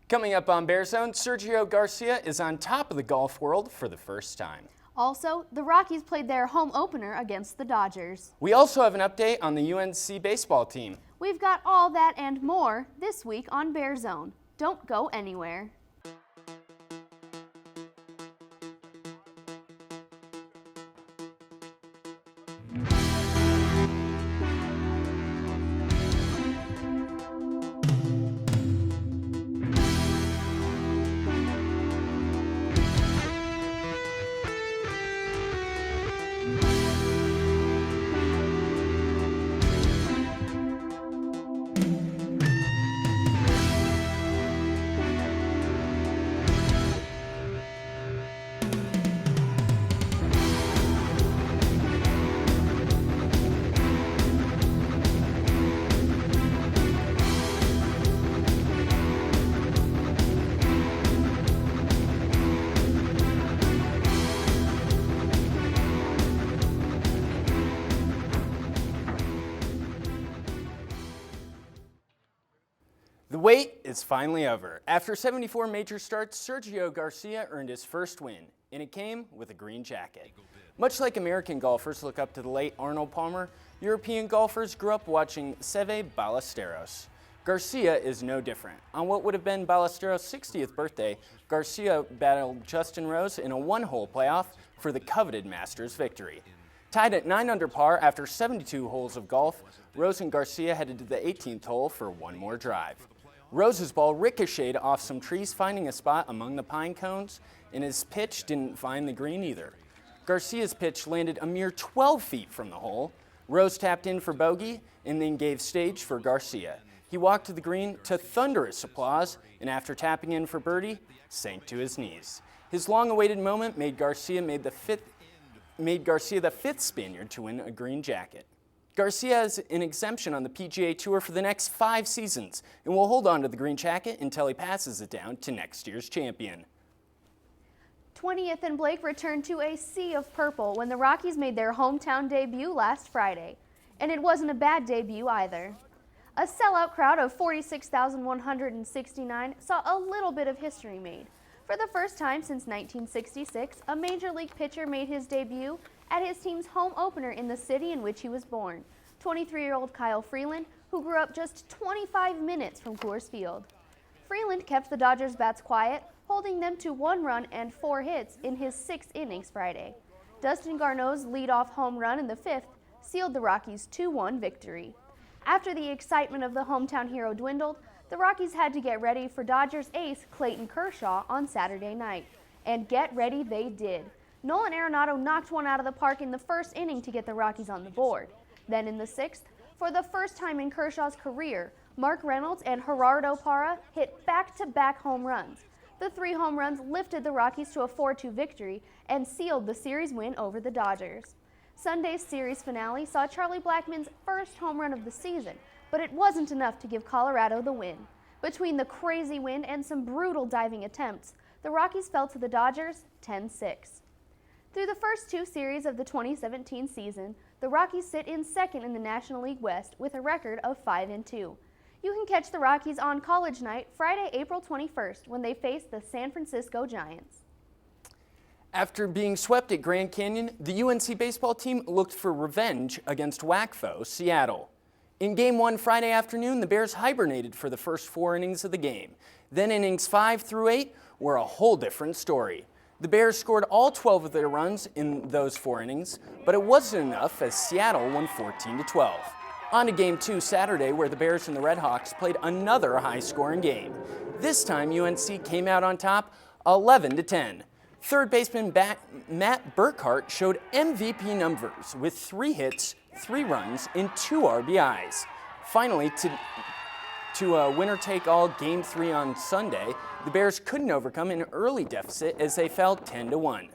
Coming up on BearZone, Sergio Garcia is on top of the golf world for the first time. Also, the Rockies played their home opener against the Dodgers. We also have an update on the UNC baseball team. We've got all that and more this week on BearZone. Don't go anywhere. The wait is finally over. After 74 major starts, Sergio Garcia earned his first win, and it came with a green jacket. Much like American golfers look up to the late Arnold Palmer, European golfers grew up watching Seve Ballesteros. Garcia is no different. On what would have been Ballesteros' 60th birthday, Garcia battled Justin Rose in a one-hole playoff for the coveted Masters victory. Tied at 9 under par after 72 holes of golf, Rose and Garcia headed to the 18th hole for one more drive. Rose's ball ricocheted off some trees, finding a spot among the pine cones, and his pitch didn't find the green either. Garcia's pitch landed a mere 12 feet from the hole. Rose tapped in for bogey and then gave stage for Garcia. He walked to the green to thunderous applause, and after tapping in for birdie, sank to his knees. His long-awaited moment made Garcia the fifth Spaniard to win a green jacket. Garcia has an exemption on the PGA Tour for the next 5 seasons and will hold on to the green jacket until he passes it down to next year's champion. 20th and Blake returned to a sea of purple when the Rockies made their hometown debut last Friday. And it wasn't a bad debut either. A sellout crowd of 46,169 saw a little bit of history made. For the first time since 1966, a Major League pitcher made his debut at his team's home opener in the city in which he was born, 23-year-old Kyle Freeland, who grew up just 25 minutes from Coors Field. Freeland kept the Dodgers' bats quiet, holding them to 1 run and 4 hits in his 6 innings Friday. Dustin Garneau's leadoff home run in the 5th sealed the Rockies' 2-1 victory. After the excitement of the hometown hero dwindled, the Rockies had to get ready for Dodgers ace Clayton Kershaw on Saturday night. And get ready they did. Nolan Arenado knocked one out of the park in the first inning to get the Rockies on the board. Then in the 6th, for the first time in Kershaw's career, Mark Reynolds and Gerardo Parra hit back-to-back home runs. The 3 home runs lifted the Rockies to a 4-2 victory and sealed the series win over the Dodgers. Sunday's series finale saw Charlie Blackmon's first home run of the season, but it wasn't enough to give Colorado the win. Between the crazy wind and some brutal diving attempts, the Rockies fell to the Dodgers 10-6. Through the first 2 series of the 2017 season, the Rockies sit in second in the National League West with a record of 5-2. You can catch the Rockies on College Night Friday, April 21st when they face the San Francisco Giants. After being swept at Grand Canyon, the UNC baseball team looked for revenge against WAC foe Seattle. In Game 1 Friday afternoon, the Bears hibernated for the first 4 innings of the game. Then innings 5 through 8 were a whole different story. The Bears scored all 12 of their runs in those 4 innings, but it wasn't enough as Seattle won 14-12. On to Game 2 Saturday, where the Bears and the Red Hawks played another high-scoring game. This time, UNC came out on top 11-10. Third baseman Matt Burkhart showed MVP numbers with 3 hits, 3 runs, and 2 RBIs. Finally, to a winner-take-all Game 3 on Sunday, the Bears couldn't overcome an early deficit as they fell 10-1.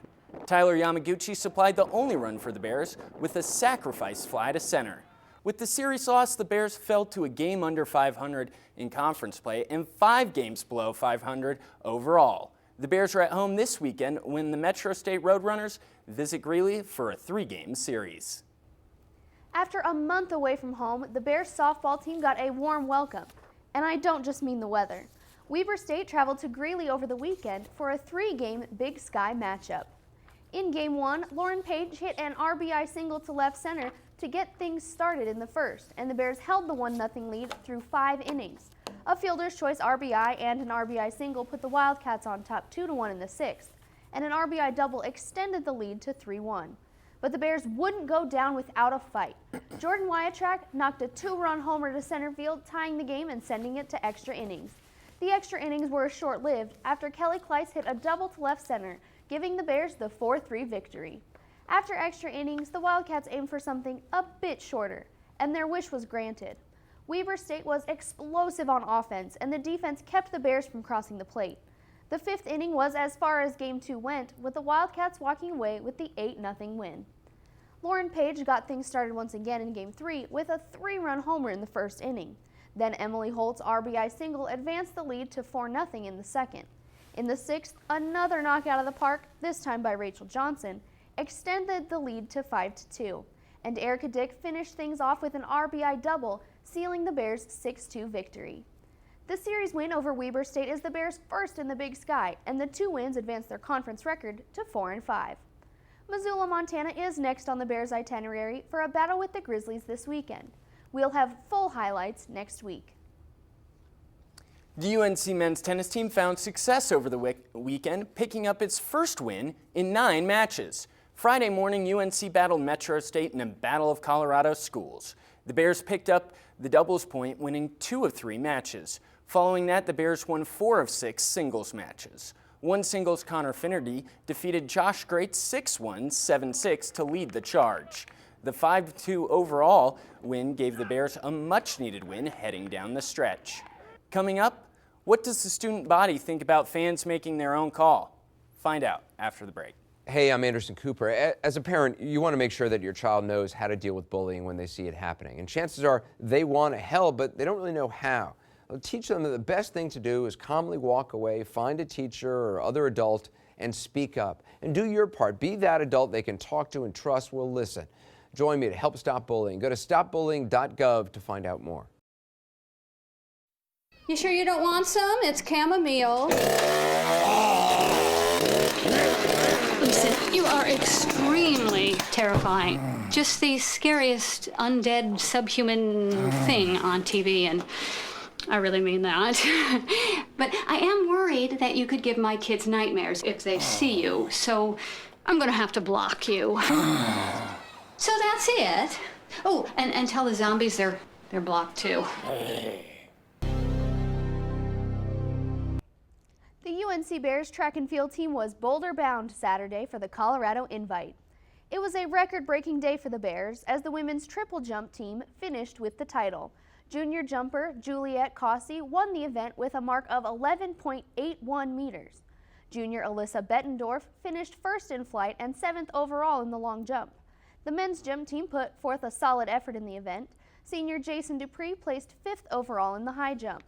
Tyler Yamaguchi supplied the only run for the Bears with a sacrifice fly to center. With the series loss, the Bears fell to a game under 500 in conference play and 5 games below 500 overall. The Bears are at home this weekend when the Metro State Roadrunners visit Greeley for a 3-game series. After a month away from home, the Bears softball team got a warm welcome. And I don't just mean the weather. Weber State traveled to Greeley over the weekend for a 3-game Big Sky matchup. In Game 1, Lauren Page hit an RBI single to left center to get things started in the first, and the Bears held the 1-0 lead through 5 innings. A fielder's choice RBI and an RBI single put the Wildcats on top 2-1 in the 6th, and an RBI double extended the lead to 3-1. But the Bears wouldn't go down without a fight. Jordan Wyattrack knocked a 2-run homer to center field, tying the game and sending it to extra innings. The extra innings were short-lived after Kelly Kleiss hit a double to left center, giving the Bears the 4-3 victory. After extra innings, the Wildcats aimed for something a bit shorter, and their wish was granted. Weber State was explosive on offense, and the defense kept the Bears from crossing the plate. The 5th inning was as far as Game 2 went, with the Wildcats walking away with the 8-0 win. Lauren Page got things started once again in Game 3 with a 3-run homer in the 1st inning. Then Emily Holt's RBI single advanced the lead to 4-0 in the 2nd. In the 6th, another knockout of the park, this time by Rachel Johnson, extended the lead to 5-2. And Erica Dick finished things off with an RBI double, sealing the Bears' 6-2 victory. The series win over Weber State is the Bears' first in the Big Sky, and the 2 wins advance their conference record to 4-5. Missoula, Montana is next on the Bears' itinerary for a battle with the Grizzlies this weekend. We'll have full highlights next week. The UNC men's tennis team found success over the weekend, picking up its first win in 9 matches. Friday morning, UNC battled Metro State in a battle of Colorado schools. The Bears picked up the doubles point, winning 2 of 3 matches. Following that, the Bears won 4 of 6 singles matches. One singles Connor Finnerty defeated Josh Great 6-1, 7-6 to lead the charge. The 5-2 overall win gave the Bears a much-needed win heading down the stretch. Coming up, what does the student body think about fans making their own call? Find out after the break. Hey, I'm Anderson Cooper. As a parent, you want to make sure that your child knows how to deal with bullying when they see it happening. And chances are they want to help, but they don't really know how. Teach them that the best thing to do is calmly walk away, find a teacher or other adult, and speak up. And do your part. Be that adult they can talk to and trust will listen. Join me to help stop bullying. Go to stopbullying.gov to find out more. You sure you don't want some? It's chamomile. Listen, you are extremely terrifying. Just the scariest undead subhuman thing on TV, and I really mean that. But I am worried that you could give my kids nightmares if they see you, so I'm gonna have to block you. So that's it. Oh, and tell the zombies they're blocked too. The UNC Bears track and field team was Boulder-bound Saturday for the Colorado Invite. It was a record-breaking day for the Bears as the women's triple jump team finished with the title. Junior jumper Juliette Cossey won the event with a mark of 11.81 meters. Junior Alyssa Bettendorf finished first in flight and 7th overall in the long jump. The men's jump team put forth a solid effort in the event. Senior Jason Dupree placed 5th overall in the high jump.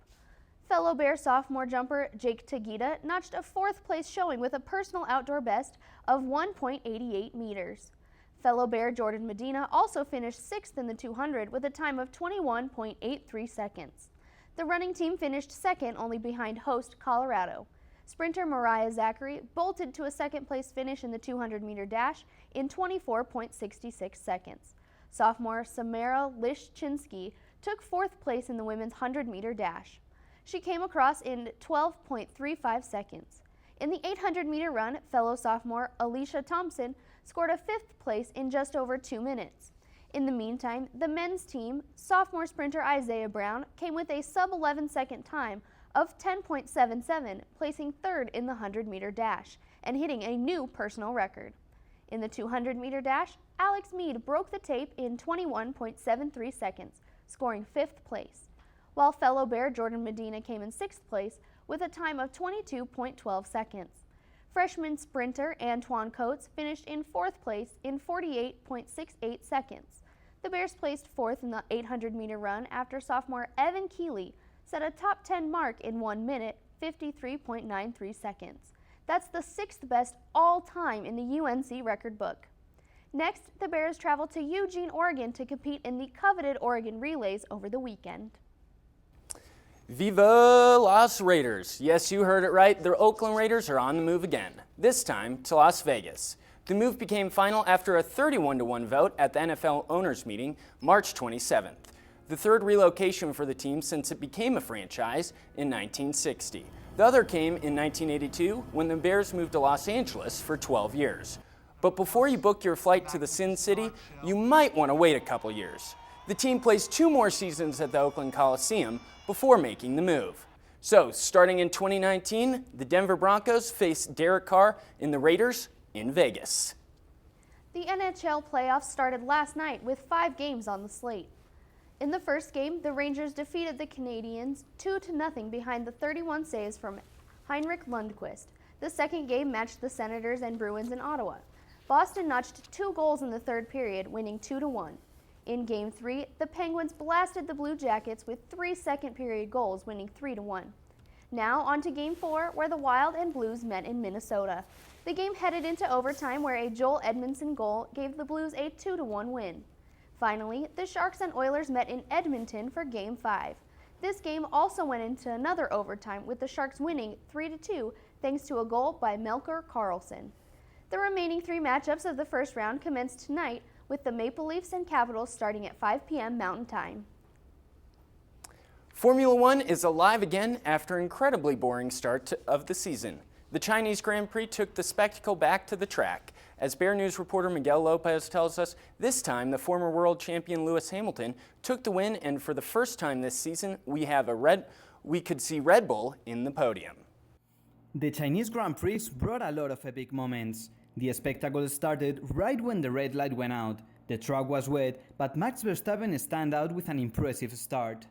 Fellow Bear sophomore jumper Jake Tagita notched a 4th place showing with a personal outdoor best of 1.88 meters. Fellow Bear Jordan Medina also finished 6th in the 200 with a time of 21.83 seconds. The running team finished 2nd only behind host Colorado. Sprinter Mariah Zachary bolted to a 2nd place finish in the 200-meter dash in 24.66 seconds. Sophomore Samara Liszczynski took 4th place in the women's 100-meter dash. She came across in 12.35 seconds. In the 800-meter run, fellow sophomore Alicia Thompson scored a 5th place in just over 2 minutes. In the meantime, the men's team, sophomore sprinter Isaiah Brown, came with a sub-11 second time of 10.77, placing 3rd in the 100-meter dash and hitting a new personal record. In the 200-meter dash, Alex Mead broke the tape in 21.73 seconds, scoring 5th place, while fellow Bear Jordan Medina came in 6th place with a time of 22.12 seconds. Freshman sprinter Antoine Coates finished in 4th place in 48.68 seconds. The Bears placed 4th in the 800-meter run after sophomore Evan Keeley set a top 10 mark in 1 minute, 53.93 seconds. That's the 6th best all-time in the UNC record book. Next, the Bears travel to Eugene, Oregon to compete in the coveted Oregon Relays over the weekend. Viva Las Raiders. Yes, you heard it right. The Oakland Raiders are on the move again, this time to Las Vegas. The move became final after a 31-1 vote at the NFL owners meeting March 27th. The third relocation for the team since it became a franchise in 1960. The other came in 1982 when the Bears moved to Los Angeles for 12 years. But before you book your flight to the Sin City, you might want to wait a couple years. The team plays 2 more seasons at the Oakland Coliseum before making the move. So, starting in 2019, the Denver Broncos face Derek Carr and the Raiders in Vegas. The NHL playoffs started last night with 5 games on the slate. In the first game, the Rangers defeated the Canadiens 2-0 behind the 31 saves from Heinrich Lundqvist. The second game matched the Senators and Bruins in Ottawa. Boston notched 2 goals in the third period, winning 2-1. In Game 3, the Penguins blasted the Blue Jackets with 3 second-period goals, winning 3-1. Now on to Game 4, where the Wild and Blues met in Minnesota. The game headed into overtime, where a Joel Edmondson goal gave the Blues a 2-1 win. Finally, the Sharks and Oilers met in Edmonton for Game 5. This game also went into another overtime, with the Sharks winning 3-2 thanks to a goal by Melker Karlsson. The remaining 3 matchups of the first round commenced tonight, with the Maple Leafs and Capitals starting at 5 p.m. Mountain Time. Formula One is alive again after an incredibly boring start of the season. The Chinese Grand Prix took the spectacle back to the track. As Bear News reporter Miguel Lopez tells us, this time the former world champion Lewis Hamilton took the win, and for the first time this season, we could see Red Bull in the podium. The Chinese Grand Prix brought a lot of epic moments. The spectacle started right when the red light went out. The track was wet, but Max Verstappen stand out with an impressive start.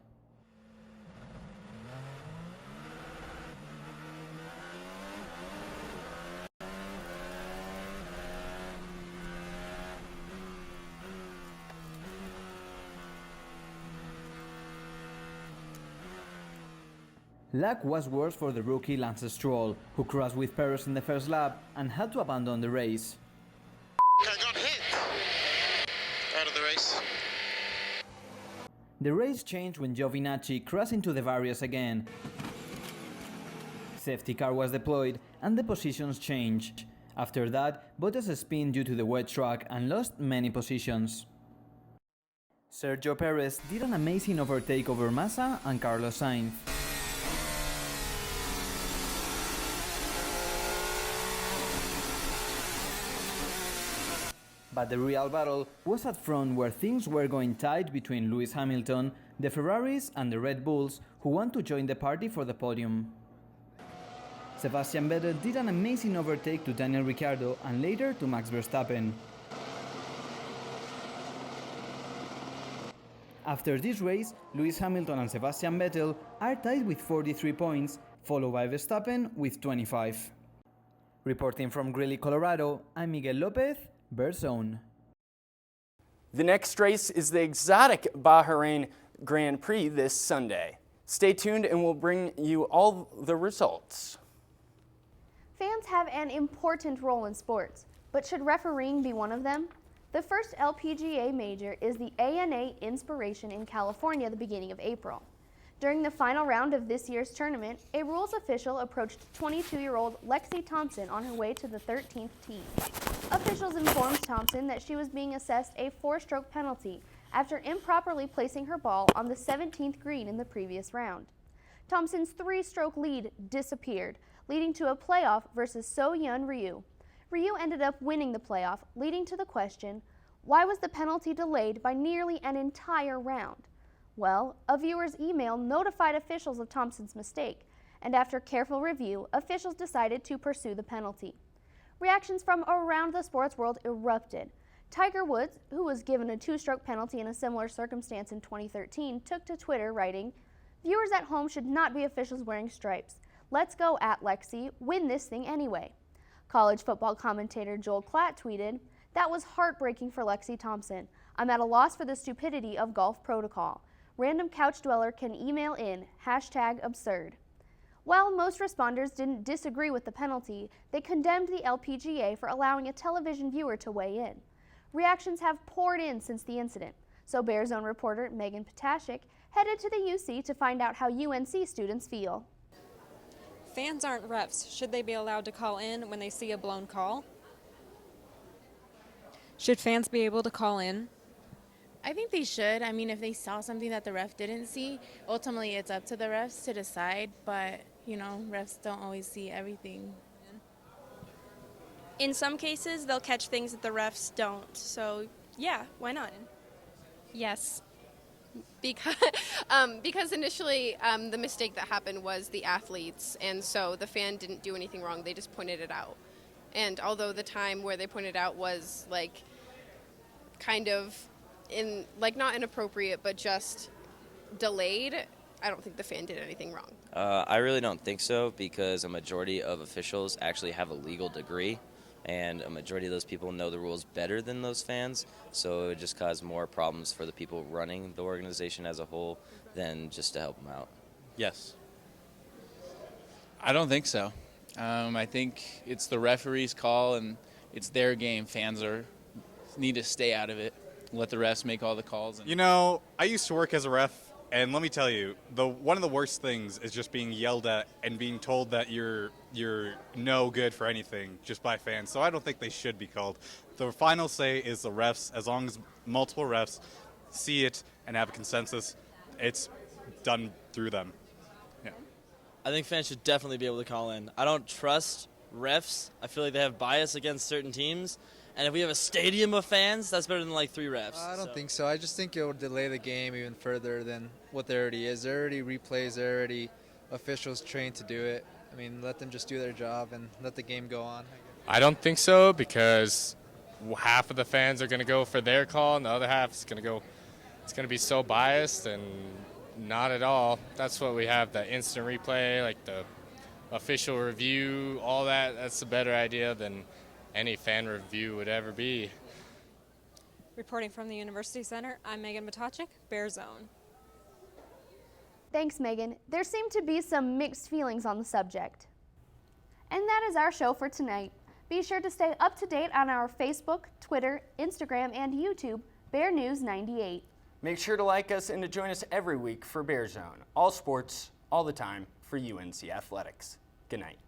Luck was worse for the rookie Lance Stroll, who crashed with Perez in the first lap and had to abandon the race. Got hit out of the race. The race changed when Giovinazzi crashed into the barriers again. Safety car was deployed and the positions changed. After that, Bottas spun due to the wet track and lost many positions. Sergio Perez did an amazing overtake over Massa and Carlos Sainz. But the real battle was at front, where things were going tight between Lewis Hamilton, the Ferraris and the Red Bulls, who want to join the party for the podium. Sebastian Vettel did an amazing overtake to Daniel Ricciardo and later to Max Verstappen. After this race, Lewis Hamilton and Sebastian Vettel are tied with 43 points, followed by Verstappen with 25. Reporting from Greeley, Colorado, I'm Miguel Lopez, BearZone. The next race is the exotic Bahrain Grand Prix this Sunday. Stay tuned and we'll bring you all the results. Fans have an important role in sports, but should refereeing be one of them? The first LPGA major is the ANA Inspiration in California at the beginning of April. During the final round of this year's tournament, a rules official approached 22-year-old Lexi Thompson on her way to the 13th tee. Officials informed Thompson that she was being assessed a 4-stroke penalty after improperly placing her ball on the 17th green in the previous round. Thompson's 3-stroke lead disappeared, leading to a playoff versus So-Yeon Ryu. Ryu ended up winning the playoff, leading to the question, why was the penalty delayed by nearly an entire round? Well, a viewer's email notified officials of Thompson's mistake, and after careful review, officials decided to pursue the penalty. Reactions from around the sports world erupted. Tiger Woods, who was given a 2-stroke penalty in a similar circumstance in 2013, took to Twitter writing, "Viewers at home should not be officials wearing stripes. Let's go at Lexi, win this thing anyway." College football commentator Joel Klatt tweeted, "That was heartbreaking for Lexi Thompson. I'm at a loss for the stupidity of golf protocol. Random couch dweller can email in, #absurd." While most responders didn't disagree with the penalty, they condemned the LPGA for allowing a television viewer to weigh in. Reactions have poured in since the incident, so BearZone reporter Megan Potashik headed to the UC to find out how UNC students feel. Fans aren't refs. Should they be allowed to call in when they see a blown call? Should fans be able to call in? I think they should. I mean, if they saw something that the ref didn't see, ultimately it's up to the refs to decide, but, you know, refs don't always see everything. In some cases, they'll catch things that the refs don't. So, yeah, why not? Yes. Because initially the mistake that happened was the athletes, and so the fan didn't do anything wrong, they just pointed it out. And although the time where they pointed out was like kind of not inappropriate but just delayed, I don't think the fan did anything wrong. I really don't think so, because a majority of officials actually have a legal degree, and a majority of those people know the rules better than those fans, so it would just cause more problems for the people running the organization as a whole than just to help them out. Yes. I don't think so. I think it's the referee's call, and it's their game. Fans need to stay out of it. Let the refs make all the calls. You know, I used to work as a ref, and let me tell you, one of the worst things is just being yelled at and being told that you're no good for anything just by fans. So I don't think they should be called. The final say is the refs. As long as multiple refs see it and have a consensus, it's done through them. Yeah. I think fans should definitely be able to call in. I don't trust refs. I feel like they have bias against certain teams. And if we have a stadium of fans, that's better than like 3 refs. I don't think so. I just think it will delay the game even further than what there already is. There are already replays, there are already officials trained to do it. I mean, let them just do their job and let the game go on. I don't think so, because half of the fans are going to go for their call and the other half is going to be so biased, and not at all. That's what we have, the instant replay, like the official review, all that. That's a better idea than any fan review would ever be. Reporting from the University Center, I'm Megan Matachik, BearZone. Thanks, Megan. There seem to be some mixed feelings on the subject. And that is our show for tonight. Be sure to stay up to date on our Facebook, Twitter, Instagram, and YouTube, Bear News 98. Make sure to like us and to join us every week for BearZone. All sports, all the time, for UNC Athletics. Good night.